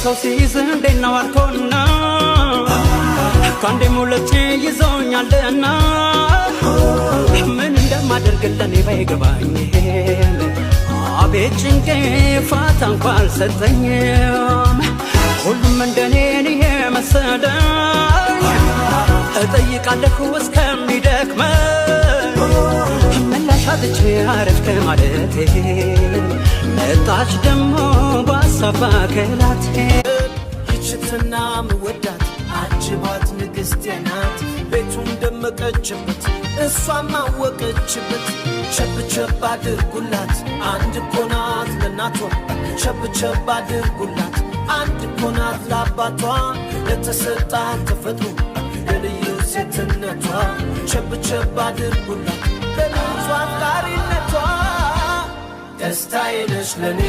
ሰው ሲይዝ እንዴና ዋርቶና ካንዴ ሙለቼ ይዞኛልና ምን እንደማደርግልኝ ባይገባኝ አቤት ጭንቄ ፋታ እንኳን አልሰጠኝም ሁሉም እንደኔ የመሰለኝ እጠይቃለሁ እስከሚደክመኝ ምላሽ አጥቼ አረፍክ ማለቴ መጣች ደሞ ባሳባ ከላቴ ይችትና ምወዳት አጅባት ንግስቴ ናት ቤቱን ደመቀችበት እሷም አወቀችበት ቸብቸብ አድርጉላት አንድ ኮናት ለናቷ ቸብቸብ አድርጉላት አንድ ኮናት ለአባቷ ለተሰጣት ተፈጥሮ ለልዩ ሴትነቷ ቸብቸብ አድርጉላት ለልዩ አፍቃሪነቷ ደስታዬ ነሽ ለኔ